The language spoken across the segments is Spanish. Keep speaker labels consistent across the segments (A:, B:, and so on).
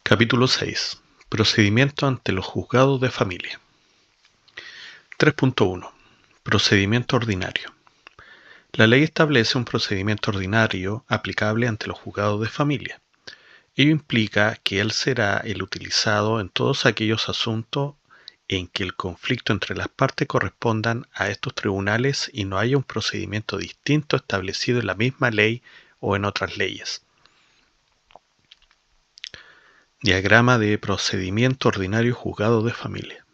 A: Capítulo 6. Procedimiento ante los juzgados de familia. 3.1. Procedimiento ordinario. La ley establece un procedimiento ordinario aplicable ante los juzgados de familia. Ello implica que él será el utilizado en todos aquellos asuntos en que el conflicto entre las partes correspondan a estos tribunales y no haya un procedimiento distinto establecido en la misma ley o en otras leyes. Diagrama de procedimiento ordinario juzgado de familia.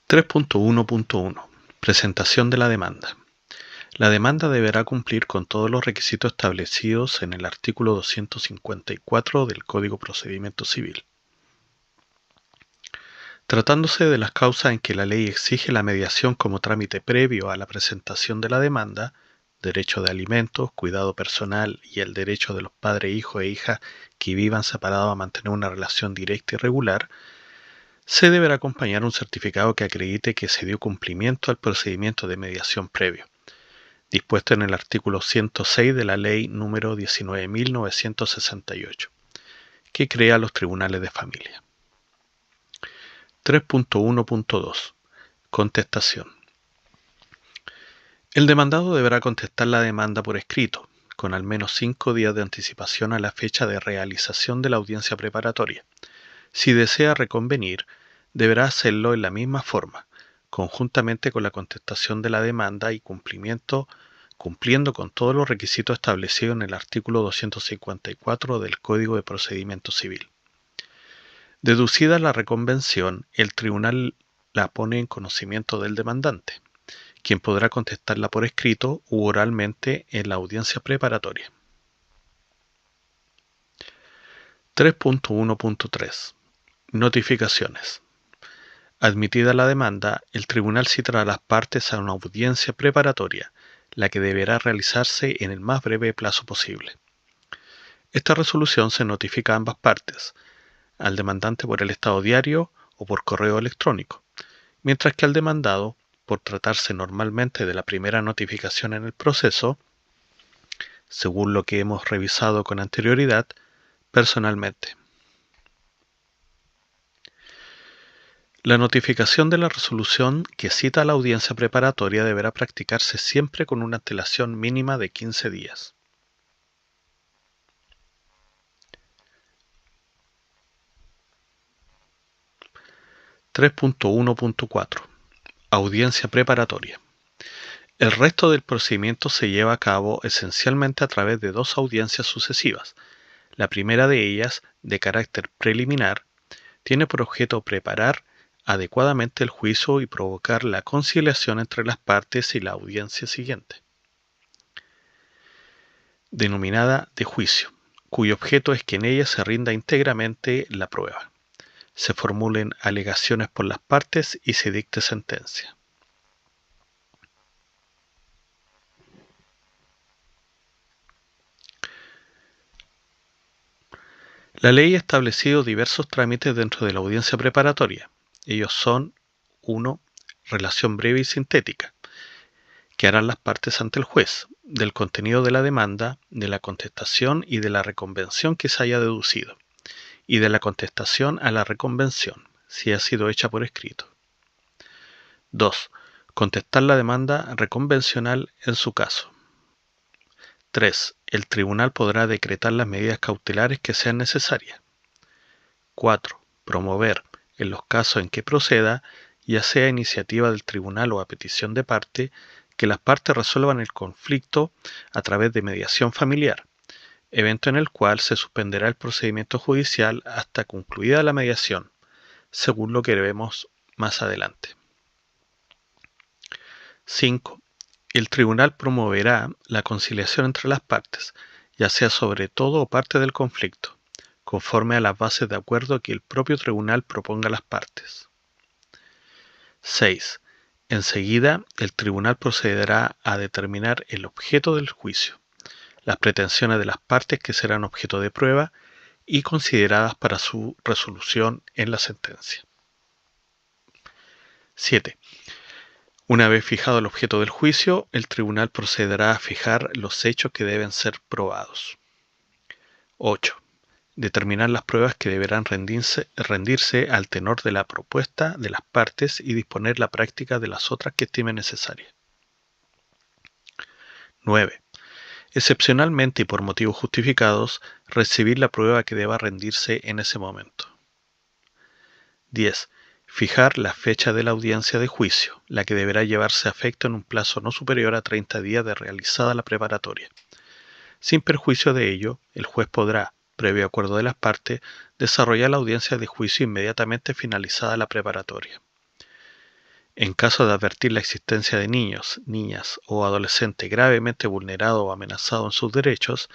A: (3.1.1) Presentación de la demanda. La demanda deberá cumplir con todos los requisitos establecidos en el artículo 254 del Código de Procedimiento Civil. Tratándose de las causas en que la ley exige la mediación como trámite previo a la presentación de la demanda, derecho de alimentos, cuidado personal y el derecho de los padres, hijos e hijas que vivan separados a mantener una relación directa y regular, se deberá acompañar un certificado que acredite que se dio cumplimiento al procedimiento de mediación previo, dispuesto en el artículo 106 de la Ley número 19.968, que crea los tribunales de familia. 3.1.2 Contestación. El demandado deberá contestar la demanda por escrito, con al menos 5 días de anticipación a la fecha de realización de la audiencia preparatoria. Si desea reconvenir, deberá hacerlo en la misma forma, conjuntamente con la contestación de la demanda y cumpliendo con todos los requisitos establecidos en el artículo 254 del Código de Procedimiento Civil. Deducida la reconvención, el tribunal la pone en conocimiento del demandante, quien podrá contestarla por escrito u oralmente en la audiencia preparatoria. 3.1.3 Notificaciones. Admitida la demanda, el tribunal citará a las partes a una audiencia preparatoria, la que deberá realizarse en el más breve plazo posible. Esta resolución se notifica a ambas partes, al demandante por el estado diario o por correo electrónico, mientras que al demandado, por tratarse normalmente de la primera notificación en el proceso, según lo que hemos revisado con anterioridad, personalmente. La notificación de la resolución que cita a la audiencia preparatoria deberá practicarse siempre con una antelación mínima de 15 días. (3.1.4) Audiencia preparatoria. El resto del procedimiento se lleva a cabo esencialmente a través de dos audiencias sucesivas. La primera de ellas, de carácter preliminar, tiene por objeto preparar adecuadamente el juicio y provocar la conciliación entre las partes y la audiencia siguiente, denominada de juicio, cuyo objeto es que en ella se rinda íntegramente la prueba, se formulen alegaciones por las partes y se dicte sentencia. La ley ha establecido diversos trámites dentro de la audiencia preparatoria. Ellos son: 1. Relación breve y sintética, que harán las partes ante el juez, del contenido de la demanda, de la contestación y de la reconvención que se haya deducido, y de la contestación a la reconvención, si ha sido hecha por escrito. 2. Contestar la demanda reconvencional en su caso. 3. El tribunal podrá decretar las medidas cautelares que sean necesarias. 4. Promover, en los casos en que proceda, ya sea a iniciativa del tribunal o a petición de parte, que las partes resuelvan el conflicto a través de mediación familiar, evento en el cual se suspenderá el procedimiento judicial hasta concluida la mediación, según lo que veremos más adelante. 5. El tribunal promoverá la conciliación entre las partes, ya sea sobre todo o parte del conflicto, conforme a las bases de acuerdo que el propio tribunal proponga a las partes. 6. Enseguida, el tribunal procederá a determinar el objeto del juicio, las pretensiones de las partes que serán objeto de prueba y consideradas para su resolución en la sentencia. 7. Una vez fijado el objeto del juicio, el tribunal procederá a fijar los hechos que deben ser probados. 8. Determinar las pruebas que deberán rendirse al tenor de la propuesta de las partes y disponer la práctica de las otras que estime necesarias. 9. Excepcionalmente y por motivos justificados, recibir la prueba que deba rendirse en ese momento. 10. Fijar la fecha de la audiencia de juicio, la que deberá llevarse a efecto en un plazo no superior a 30 días de realizada la preparatoria. Sin perjuicio de ello, el juez podrá, previo acuerdo de las partes, desarrollar la audiencia de juicio inmediatamente finalizada la preparatoria. En caso de advertir la existencia de niños, niñas o adolescentes gravemente vulnerados o amenazados en sus derechos,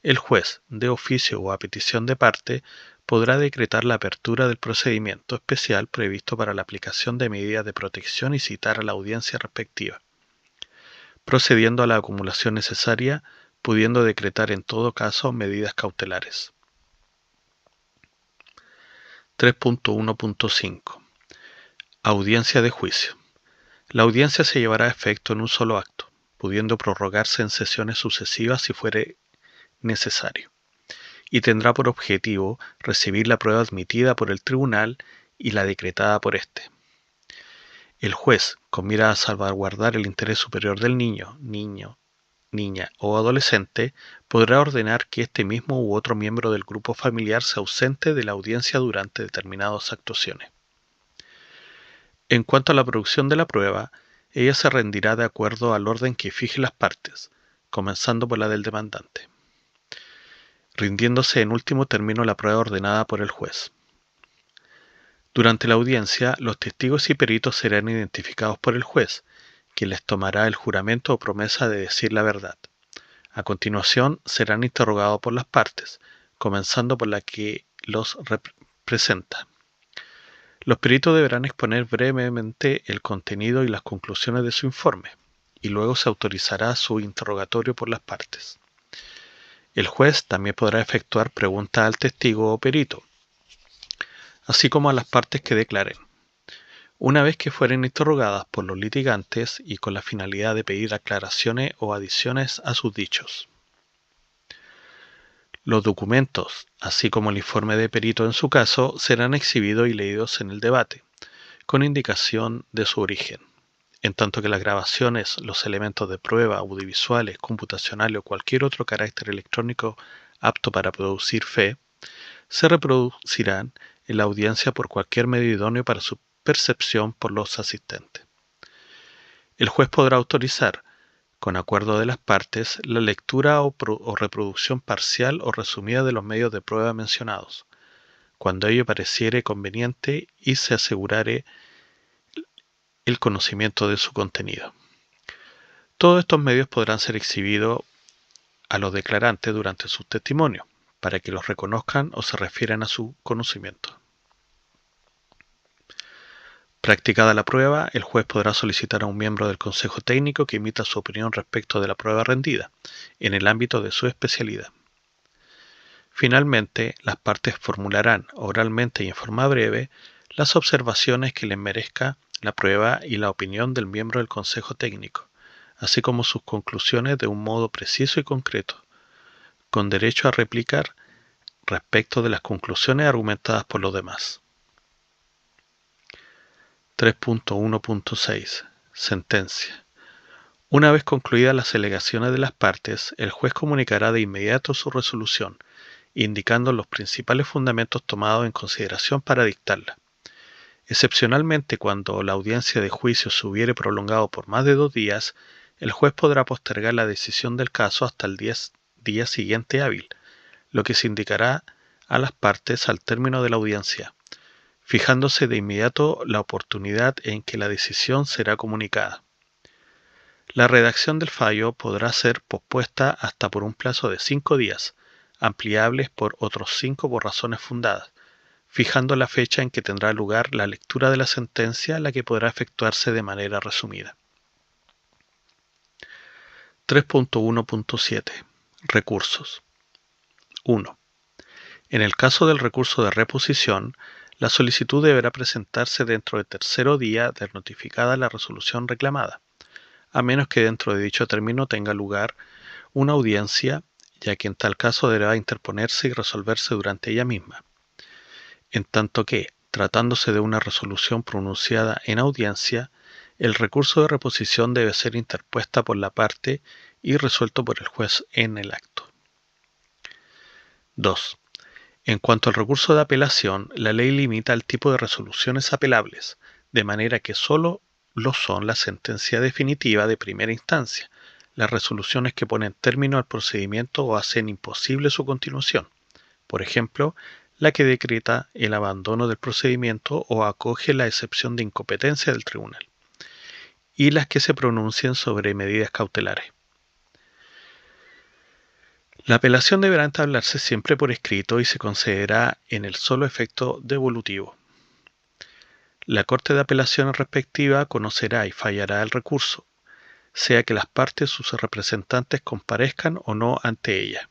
A: el juez, de oficio o a petición de parte, podrá decretar la apertura del procedimiento especial previsto para la aplicación de medidas de protección y citar a la audiencia respectiva, procediendo a la acumulación necesaria, pudiendo decretar en todo caso medidas cautelares. 3.1.5 Audiencia de juicio. La audiencia se llevará a efecto en un solo acto, pudiendo prorrogarse en sesiones sucesivas si fuere necesario, y tendrá por objetivo recibir la prueba admitida por el tribunal y la decretada por éste. El juez, con mira a salvaguardar el interés superior del niño, niña o adolescente, podrá ordenar que este mismo u otro miembro del grupo familiar se ausente de la audiencia durante determinadas actuaciones. En cuanto a la producción de la prueba, ella se rendirá de acuerdo al orden que fije las partes, comenzando por la del demandante, rindiéndose en último término la prueba ordenada por el juez. Durante la audiencia, los testigos y peritos serán identificados por el juez, quien les tomará el juramento o promesa de decir la verdad. A continuación, serán interrogados por las partes, comenzando por la que los representa. Los peritos deberán exponer brevemente el contenido y las conclusiones de su informe, y luego se autorizará su interrogatorio por las partes. El juez también podrá efectuar preguntas al testigo o perito, así como a las partes que declaren, una vez que fueren interrogadas por los litigantes y con la finalidad de pedir aclaraciones o adiciones a sus dichos. Los documentos, así como el informe de perito en su caso, serán exhibidos y leídos en el debate, con indicación de su origen, en tanto que las grabaciones, los elementos de prueba, audiovisuales, computacionales o cualquier otro carácter electrónico apto para producir fe, se reproducirán en la audiencia por cualquier medio idóneo para su percepción por los asistentes. El juez podrá autorizar, con acuerdo de las partes, la lectura o reproducción parcial o resumida de los medios de prueba mencionados, cuando ello pareciere conveniente y se asegurare el conocimiento de su contenido. Todos estos medios podrán ser exhibidos a los declarantes durante sus testimonios, para que los reconozcan o se refieran a su conocimiento. Practicada la prueba, el juez podrá solicitar a un miembro del Consejo Técnico que emita su opinión respecto de la prueba rendida, en el ámbito de su especialidad. Finalmente, las partes formularán, oralmente y en forma breve, las observaciones que les merezca la prueba y la opinión del miembro del Consejo Técnico, así como sus conclusiones de un modo preciso y concreto, con derecho a replicar respecto de las conclusiones argumentadas por los demás. 3.1.6 Sentencia. Una vez concluidas las alegaciones de las partes, el juez comunicará de inmediato su resolución, indicando los principales fundamentos tomados en consideración para dictarla. Excepcionalmente, cuando la audiencia de juicio se hubiere prolongado por más de 2 días, el juez podrá postergar la decisión del caso hasta el día siguiente hábil, lo que se indicará a las partes al término de la audiencia, fijándose de inmediato la oportunidad en que la decisión será comunicada. La redacción del fallo podrá ser pospuesta hasta por un plazo de 5 días, ampliables por otros 5 por razones fundadas, fijando la fecha en que tendrá lugar la lectura de la sentencia, la que podrá efectuarse de manera resumida. 3.1.7 Recursos. 1. En el caso del recurso de reposición, La solicitud deberá presentarse dentro del tercer día de notificada la resolución reclamada, a menos que dentro de dicho término tenga lugar una audiencia, ya que en tal caso deberá interponerse y resolverse durante ella misma. En tanto que, tratándose de una resolución pronunciada en audiencia, el recurso de reposición debe ser interpuesta por la parte y resuelto por el juez en el acto. 2. En cuanto al recurso de apelación, la ley limita el tipo de resoluciones apelables, de manera que sólo lo son la sentencia definitiva de primera instancia, las resoluciones que ponen término al procedimiento o hacen imposible su continuación, por ejemplo, la que decreta el abandono del procedimiento o acoge la excepción de incompetencia del tribunal, y las que se pronuncien sobre medidas cautelares. La apelación deberá entablarse siempre por escrito y se concederá en el solo efecto devolutivo. La Corte de Apelaciones respectiva conocerá y fallará el recurso, sea que las partes o sus representantes comparezcan o no ante ella.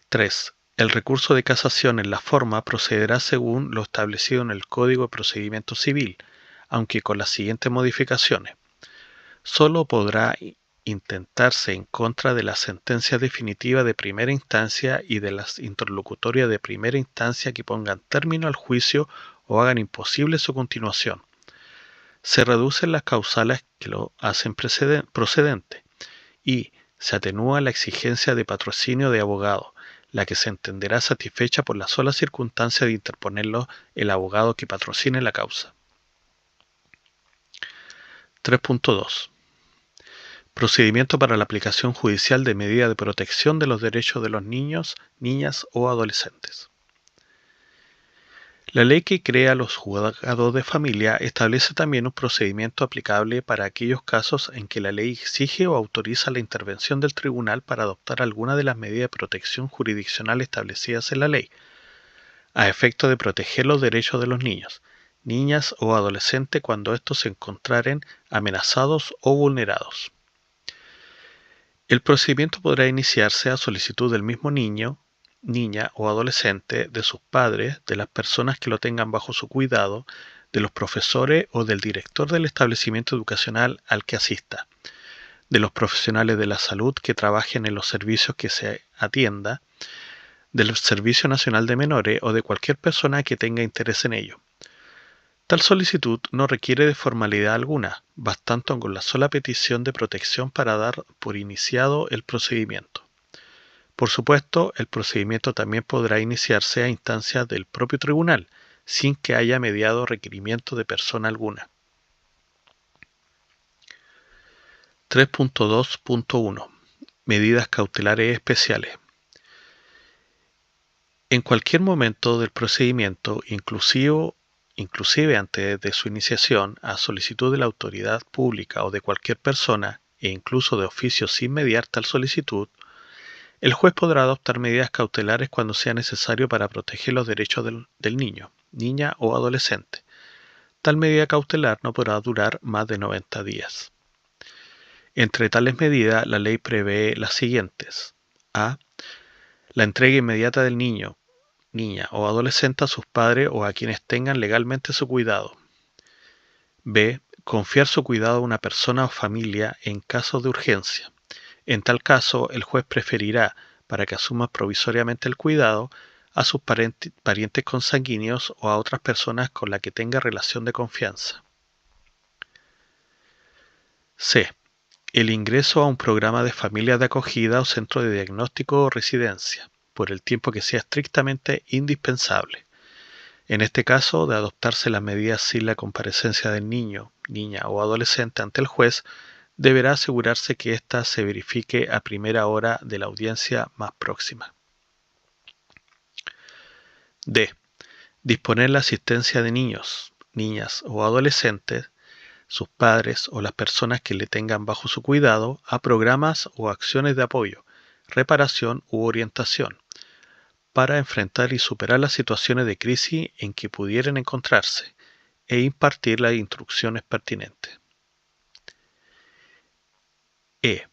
A: 3. El recurso de casación en la forma procederá según lo establecido en el Código de Procedimiento Civil, aunque con las siguientes modificaciones. Solo podrá intentarse en contra de la sentencia definitiva de primera instancia y de las interlocutorias de primera instancia que pongan término al juicio o hagan imposible su continuación. Se reducen las causales que lo hacen procedente y se atenúa la exigencia de patrocinio de abogado, la que se entenderá satisfecha por la sola circunstancia de interponerlo el abogado que patrocine la causa. 3.2. Procedimiento para la aplicación judicial de medida de protección de los derechos de los niños, niñas o adolescentes. La ley que crea los juzgados de familia establece también un procedimiento aplicable para aquellos casos en que la ley exige o autoriza la intervención del tribunal para adoptar alguna de las medidas de protección jurisdiccional establecidas en la ley, a efecto de proteger los derechos de los niños, niñas o adolescentes cuando estos se encontraren amenazados o vulnerados. El procedimiento podrá iniciarse a solicitud del mismo niño, niña o adolescente, de sus padres, de las personas que lo tengan bajo su cuidado, de los profesores o del director del establecimiento educacional al que asista, de los profesionales de la salud que trabajen en los servicios que se atienda, del Servicio Nacional de Menores o de cualquier persona que tenga interés en ello. Tal solicitud no requiere de formalidad alguna, bastando con la sola petición de protección para dar por iniciado el procedimiento. Por supuesto, el procedimiento también podrá iniciarse a instancias del propio tribunal, sin que haya mediado requerimiento de persona alguna. 3.2.1. Medidas cautelares especiales. En cualquier momento del procedimiento, inclusive antes de su iniciación, a solicitud de la autoridad pública o de cualquier persona, e incluso de oficio sin mediar tal solicitud, el juez podrá adoptar medidas cautelares cuando sea necesario para proteger los derechos del niño, niña o adolescente. Tal medida cautelar no podrá durar más de 90 días. Entre tales medidas, la ley prevé las siguientes. A. La entrega inmediata del niño, niña o adolescente a sus padres o a quienes tengan legalmente su cuidado. B. Confiar su cuidado a una persona o familia en caso de urgencia. En tal caso, el juez preferirá, para que asuma provisoriamente el cuidado, a sus parientes consanguíneos o a otras personas con las que tenga relación de confianza. C. El ingreso a un programa de familia de acogida o centro de diagnóstico o residencia, por el tiempo que sea estrictamente indispensable. En este caso, de adoptarse las medidas sin la comparecencia del niño, niña o adolescente ante el juez, deberá asegurarse que ésta se verifique a primera hora de la audiencia más próxima. D. Disponer la asistencia de niños, niñas o adolescentes, sus padres o las personas que le tengan bajo su cuidado a programas o acciones de apoyo, reparación u orientación, para enfrentar y superar las situaciones de crisis en que pudieran encontrarse e impartir las instrucciones pertinentes. E.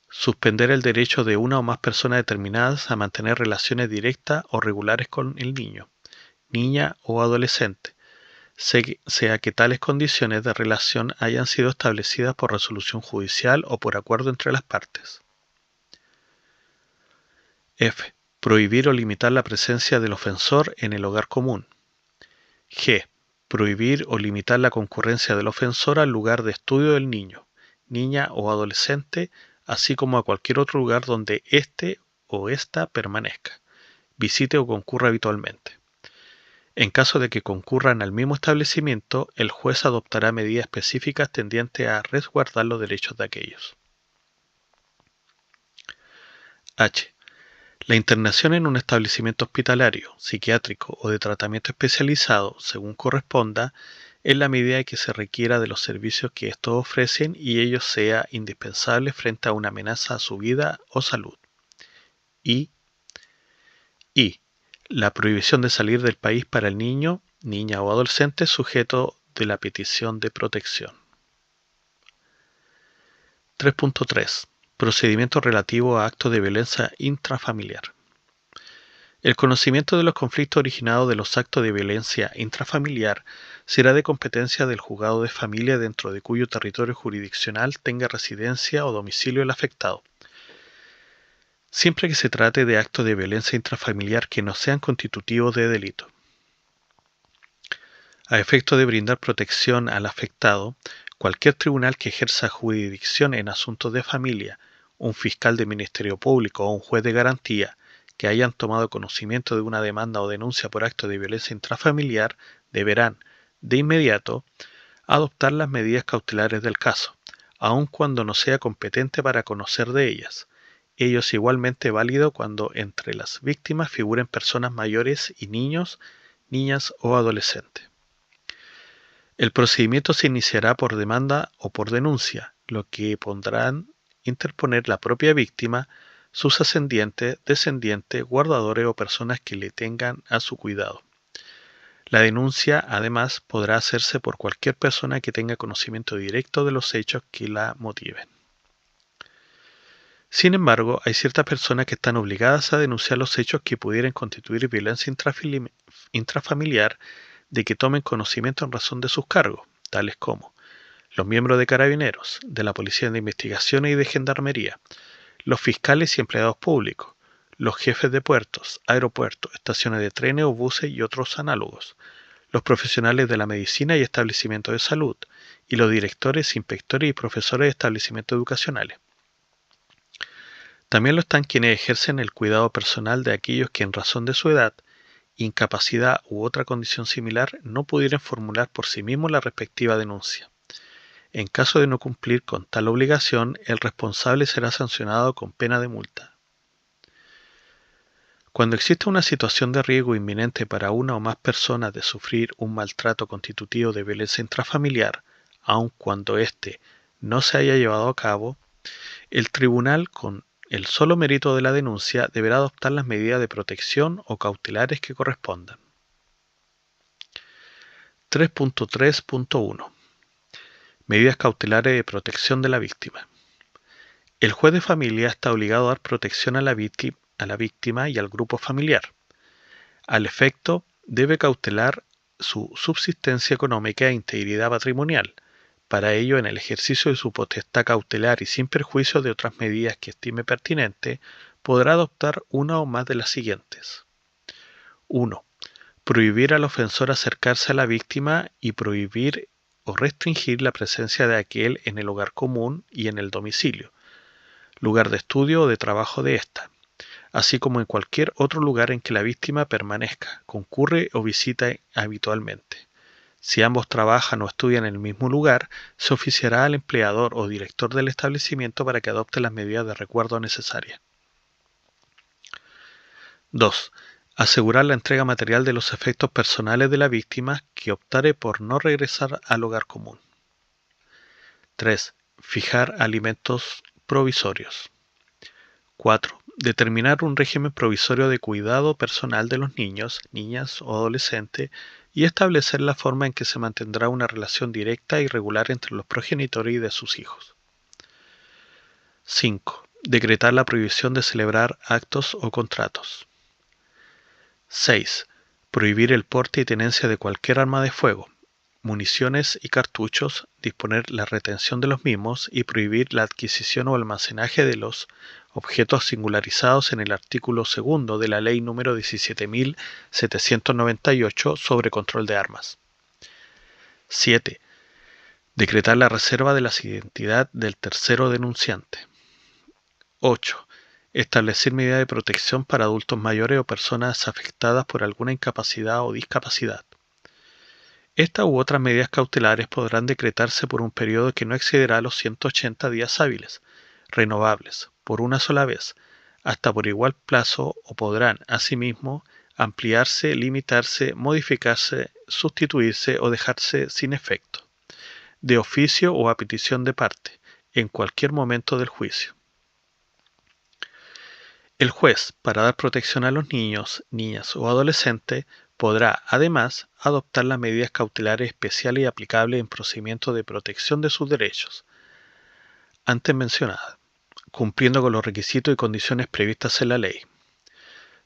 A: Suspender el derecho de una o más personas determinadas a mantener relaciones directas o regulares con el niño, niña o adolescente, sea que tales condiciones de relación hayan sido establecidas por resolución judicial o por acuerdo entre las partes. F. Prohibir o limitar la presencia del ofensor en el hogar común. G. Prohibir o limitar la concurrencia del ofensor al lugar de estudio del niño, niña o adolescente, así como a cualquier otro lugar donde éste o ésta permanezca, visite o concurra habitualmente. En caso de que concurran al mismo establecimiento, el juez adoptará medidas específicas tendientes a resguardar los derechos de aquellos. H. La internación en un establecimiento hospitalario, psiquiátrico o de tratamiento especializado, según corresponda, en la medida que se requiera de los servicios que estos ofrecen y ello sea indispensable frente a una amenaza a su vida o salud. Y la prohibición de salir del país para el niño, niña o adolescente sujeto de la petición de protección. 3.3. Procedimiento relativo a actos de violencia intrafamiliar. El conocimiento de los conflictos originados de los actos de violencia intrafamiliar será de competencia del juzgado de familia dentro de cuyo territorio jurisdiccional tenga residencia o domicilio el afectado, siempre que se trate de actos de violencia intrafamiliar que no sean constitutivos de delito. A efecto de brindar protección al afectado, cualquier tribunal que ejerza jurisdicción en asuntos de familia, un fiscal del Ministerio Público o un juez de garantía que hayan tomado conocimiento de una demanda o denuncia por acto de violencia intrafamiliar deberán, de inmediato, adoptar las medidas cautelares del caso, aun cuando no sea competente para conocer de ellas. Ello es igualmente válido cuando entre las víctimas figuren personas mayores y niños, niñas o adolescentes. El procedimiento se iniciará por demanda o por denuncia, lo que podrán interponer la propia víctima, sus ascendientes, descendientes, guardadores o personas que le tengan a su cuidado. La denuncia, además, podrá hacerse por cualquier persona que tenga conocimiento directo de los hechos que la motiven. Sin embargo, hay ciertas personas que están obligadas a denunciar los hechos que pudieran constituir violencia intrafamiliar de que tomen conocimiento en razón de sus cargos, tales como los miembros de Carabineros, de la Policía de Investigaciones y de Gendarmería, los fiscales y empleados públicos, los jefes de puertos, aeropuertos, estaciones de trenes o buses y otros análogos, los profesionales de la medicina y establecimientos de salud, y los directores, inspectores y profesores de establecimientos educacionales. También lo están quienes ejercen el cuidado personal de aquellos que en razón de su edad, incapacidad u otra condición similar no pudieran formular por sí mismos la respectiva denuncia. En caso de no cumplir con tal obligación, el responsable será sancionado con pena de multa. Cuando existe una situación de riesgo inminente para una o más personas de sufrir un maltrato constitutivo de violencia intrafamiliar, aun cuando éste no se haya llevado a cabo, el tribunal, con el solo mérito de la denuncia, deberá adoptar las medidas de protección o cautelares que correspondan. 3.3.1. Medidas cautelares de protección de la víctima. El juez de familia está obligado a dar protección a la víctima y al grupo familiar. Al efecto, debe cautelar su subsistencia económica e integridad patrimonial. Para ello, en el ejercicio de su potestad cautelar y sin perjuicio de otras medidas que estime pertinente, podrá adoptar una o más de las siguientes. 1. Prohibir al ofensor acercarse a la víctima y prohibir o restringir la presencia de aquel en el hogar común y en el domicilio, lugar de estudio o de trabajo de ésta, así como en cualquier otro lugar en que la víctima permanezca, concurre o visita habitualmente. Si ambos trabajan o estudian en el mismo lugar, se oficiará al empleador o director del establecimiento para que adopte las medidas de resguardo necesarias. 2. Asegurar la entrega material de los efectos personales de la víctima que optare por no regresar al hogar común. 3. Fijar alimentos provisorios. 4. Determinar un régimen provisorio de cuidado personal de los niños, niñas o adolescentes y establecer la forma en que se mantendrá una relación directa y regular entre los progenitores y de sus hijos. 5. Decretar la prohibición de celebrar actos o contratos. 6. Prohibir el porte y tenencia de cualquier arma de fuego, municiones y cartuchos, disponer la retención de los mismos y prohibir la adquisición o almacenaje de los objetos singularizados en el artículo 2 de la Ley número 17.798 sobre control de armas. 7. Decretar la reserva de la identidad del tercero denunciante. 8. Establecer medidas de protección para adultos mayores o personas afectadas por alguna incapacidad o discapacidad. Estas u otras medidas cautelares podrán decretarse por un periodo que no excederá los 180 días hábiles, renovables, por una sola vez, hasta por igual plazo o podrán, asimismo, ampliarse, limitarse, modificarse, sustituirse o dejarse sin efecto, de oficio o a petición de parte, en cualquier momento del juicio. El juez, para dar protección a los niños, niñas o adolescentes, podrá, además, adoptar las medidas cautelares especiales y aplicables en procedimientos de protección de sus derechos, antes mencionadas, cumpliendo con los requisitos y condiciones previstas en la ley.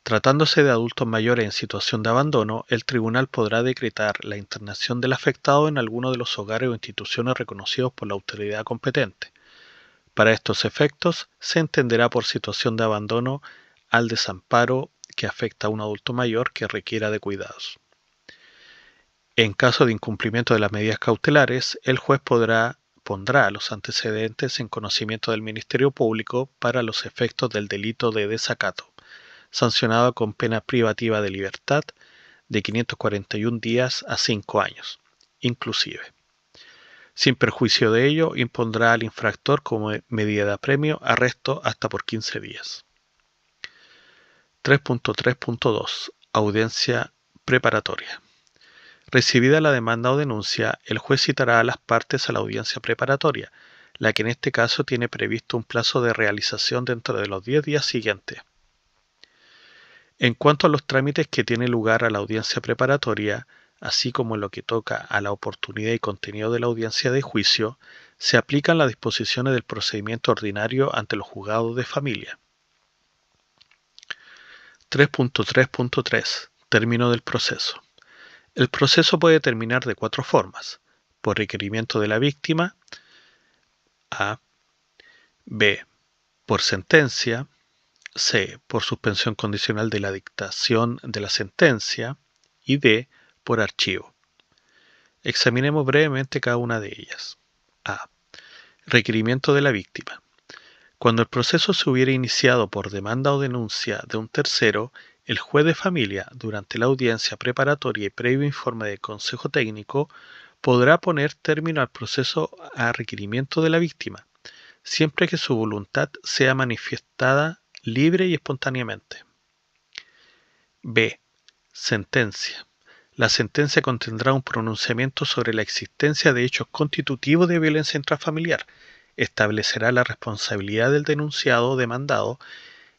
A: Tratándose de adultos mayores en situación de abandono, el tribunal podrá decretar la internación del afectado en alguno de los hogares o instituciones reconocidos por la autoridad competente. Para estos efectos, se entenderá por situación de abandono al desamparo que afecta a un adulto mayor que requiera de cuidados. En caso de incumplimiento de las medidas cautelares, el juez pondrá los antecedentes en conocimiento del Ministerio Público para los efectos del delito de desacato, sancionado con pena privativa de libertad de 541 días a 5 años, inclusive. Sin perjuicio de ello, impondrá al infractor como medida de apremio arresto hasta por 15 días. 3.3.2. Audiencia preparatoria. Recibida la demanda o denuncia, el juez citará a las partes a la audiencia preparatoria, la que en este caso tiene previsto un plazo de realización dentro de los 10 días siguientes. En cuanto a los trámites que tienen lugar a la audiencia preparatoria, así como en lo que toca a la oportunidad y contenido de la audiencia de juicio, se aplican las disposiciones del procedimiento ordinario ante los juzgados de familia. 3.3.3. Término del proceso. El proceso puede terminar de 4 formas: por requerimiento de la víctima, A. B. Por sentencia, C. Por suspensión condicional de la dictación de la sentencia, y D. Por archivo. Examinemos brevemente cada una de ellas. A. Requerimiento de la víctima. Cuando el proceso se hubiera iniciado por demanda o denuncia de un tercero, el juez de familia, durante la audiencia preparatoria y previo informe del Consejo Técnico, podrá poner término al proceso a requerimiento de la víctima, siempre que su voluntad sea manifestada libre y espontáneamente. B. Sentencia. La sentencia contendrá un pronunciamiento sobre la existencia de hechos constitutivos de violencia intrafamiliar, establecerá la responsabilidad del denunciado o demandado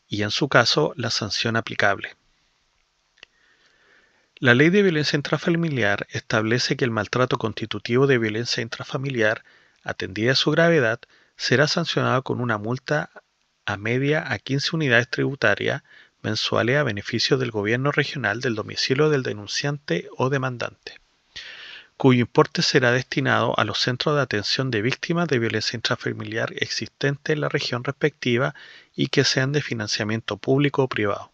A: y, en su caso, la sanción aplicable. La Ley de Violencia Intrafamiliar establece que el maltrato constitutivo de violencia intrafamiliar, atendida su gravedad, será sancionado con una multa a media a 15 unidades tributarias mensuales a beneficio del gobierno regional del domicilio del denunciante o demandante, cuyo importe será destinado a los centros de atención de víctimas de violencia intrafamiliar existentes en la región respectiva y que sean de financiamiento público o privado.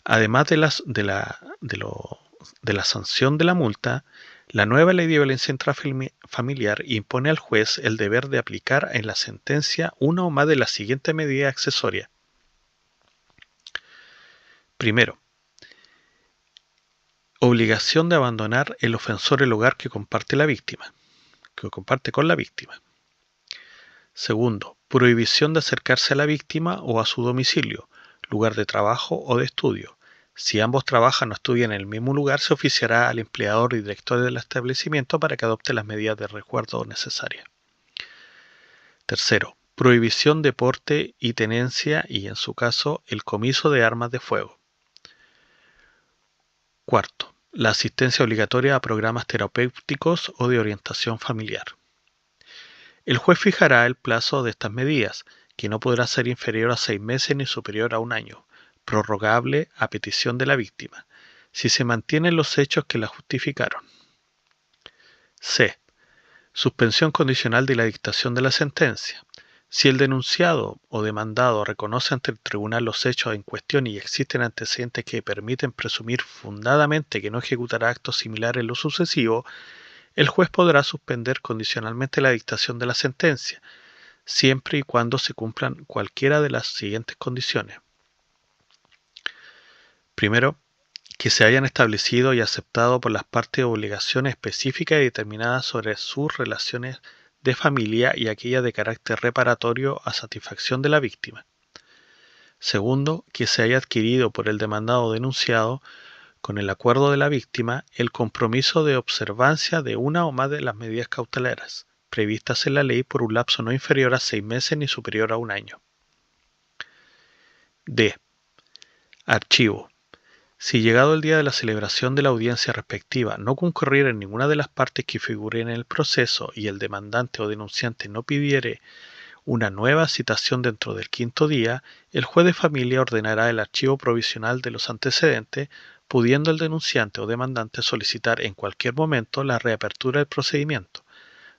A: Además de la sanción de la multa, la nueva Ley de Violencia Intrafamiliar impone al juez el deber de aplicar en la sentencia una o más de las siguientes medidas accesorias. Primero, obligación de abandonar el ofensor el hogar que comparte con la víctima. Segundo, prohibición de acercarse a la víctima o a su domicilio, lugar de trabajo o de estudio. Si ambos trabajan o estudian en el mismo lugar, se oficiará al empleador y director del establecimiento para que adopte las medidas de resguardo necesarias. Tercero, prohibición de porte y tenencia y, en su caso, el comiso de armas de fuego. Cuarto, la asistencia obligatoria a programas terapéuticos o de orientación familiar. El juez fijará el plazo de estas medidas, que no podrá ser inferior a 6 meses ni superior a 1 año, prorrogable a petición de la víctima, si se mantienen los hechos que la justificaron. C. Suspensión condicional de la dictación de la sentencia. Si el denunciado o demandado reconoce ante el tribunal los hechos en cuestión y existen antecedentes que permiten presumir fundadamente que no ejecutará actos similares en lo sucesivo, el juez podrá suspender condicionalmente la dictación de la sentencia, siempre y cuando se cumplan cualquiera de las siguientes condiciones. Primero, que se hayan establecido y aceptado por las partes obligaciones específicas y determinadas sobre sus relaciones de familia y aquellas de carácter reparatorio a satisfacción de la víctima. Segundo, que se haya adquirido por el demandado o denunciado, con el acuerdo de la víctima, el compromiso de observancia de una o más de las medidas cautelares previstas en la ley por un lapso no inferior a 6 meses ni superior a un año. D. Archivo. Si llegado el día de la celebración de la audiencia respectiva no concurriera en ninguna de las partes que figuren en el proceso y el demandante o denunciante no pidiere una nueva citación dentro del 5.º día, el juez de familia ordenará el archivo provisional de los antecedentes, pudiendo el denunciante o demandante solicitar en cualquier momento la reapertura del procedimiento,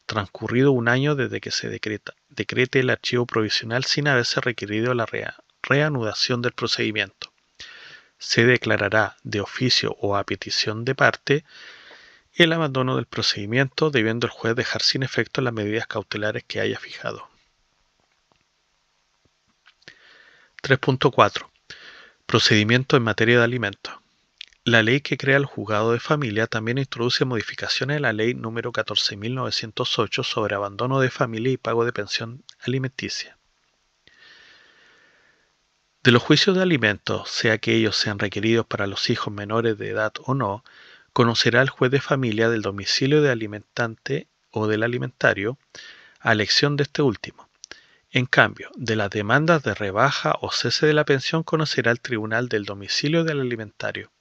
A: transcurrido un año desde que se decrete el archivo provisional sin haberse requerido la reanudación del procedimiento. Se declarará de oficio o a petición de parte el abandono del procedimiento, debiendo el juez dejar sin efecto las medidas cautelares que haya fijado. 3.4. Procedimiento en materia de alimentos. La ley que crea el juzgado de familia también introduce modificaciones en la ley número 14.908 sobre abandono de familia y pago de pensión alimenticia. De los juicios de alimentos, sea que ellos sean requeridos para los hijos menores de edad o no, conocerá el juez de familia del domicilio del alimentante o del alimentario, a elección de este último. En cambio, de las demandas de rebaja o cese de la pensión conocerá el tribunal del domicilio del alimentario.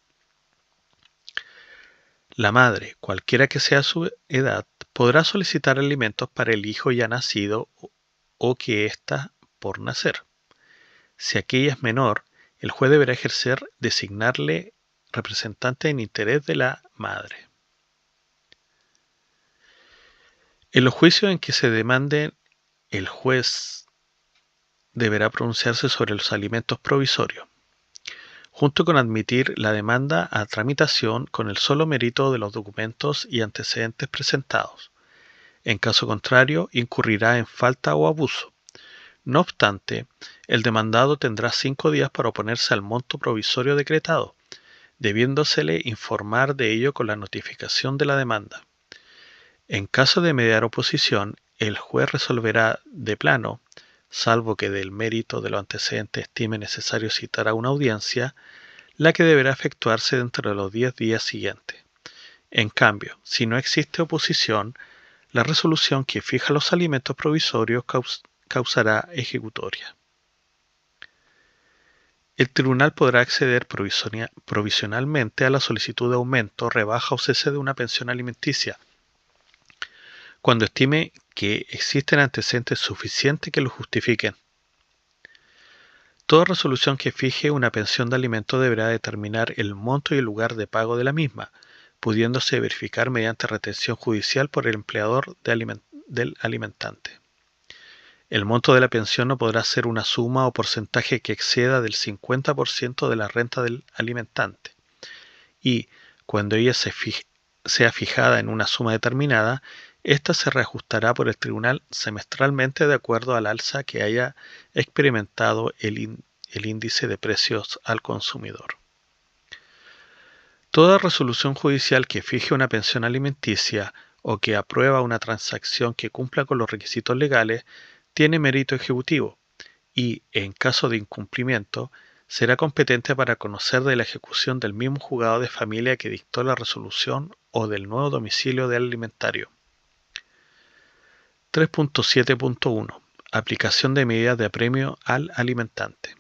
A: La madre, cualquiera que sea su edad, podrá solicitar alimentos para el hijo ya nacido o que está por nacer. Si aquella es menor, el juez deberá designarle representante en interés de la madre. En los juicios en que se demande, el juez deberá pronunciarse sobre los alimentos provisorios, junto con admitir la demanda a tramitación con el solo mérito de los documentos y antecedentes presentados. En caso contrario, incurrirá en falta o abuso. No obstante, el demandado tendrá 5 días para oponerse al monto provisorio decretado, debiéndosele informar de ello con la notificación de la demanda. En caso de mediar oposición, el juez resolverá de plano, salvo que del mérito de los antecedentes estime necesario citar a una audiencia, la que deberá efectuarse dentro de los 10 días siguientes. En cambio, si no existe oposición, la resolución que fija los alimentos provisorios causará ejecutoria. El tribunal podrá acceder provisionalmente a la solicitud de aumento, rebaja o cese de una pensión alimenticia, cuando estime que existen antecedentes suficientes que lo justifiquen. Toda resolución que fije una pensión de alimento deberá determinar el monto y el lugar de pago de la misma, pudiéndose verificar mediante retención judicial por el empleador del alimentante. El monto de la pensión no podrá ser una suma o porcentaje que exceda del 50% de la renta del alimentante, y, cuando ella sea fijada en una suma determinada, ésta se reajustará por el tribunal semestralmente de acuerdo al alza que haya experimentado el índice de precios al consumidor. Toda resolución judicial que fije una pensión alimenticia o que aprueba una transacción que cumpla con los requisitos legales tiene mérito ejecutivo y, en caso de incumplimiento, será competente para conocer de la ejecución del mismo juzgado de familia que dictó la resolución o del nuevo domicilio del alimentario. 3.7.1. Aplicación de medidas de apremio al alimentante.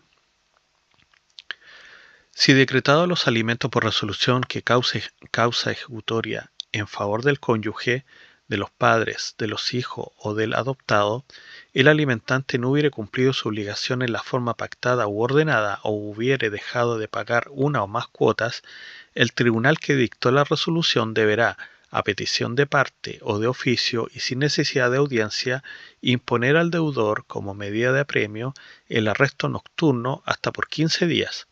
A: Si decretado los alimentos por resolución que causa ejecutoria en favor del cónyuge, de los padres, de los hijos o del adoptado, el alimentante no hubiere cumplido su obligación en la forma pactada u ordenada o hubiere dejado de pagar una o más cuotas, el tribunal que dictó la resolución deberá, a petición de parte o de oficio y sin necesidad de audiencia, imponer al deudor, como medida de apremio, el arresto nocturno hasta por 15 días.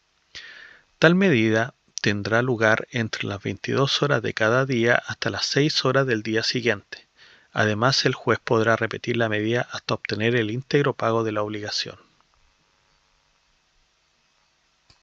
A: Tal medida tendrá lugar entre las 22 horas de cada día hasta las 6 horas del día siguiente. Además, el juez podrá repetir la medida hasta obtener el íntegro pago de la obligación.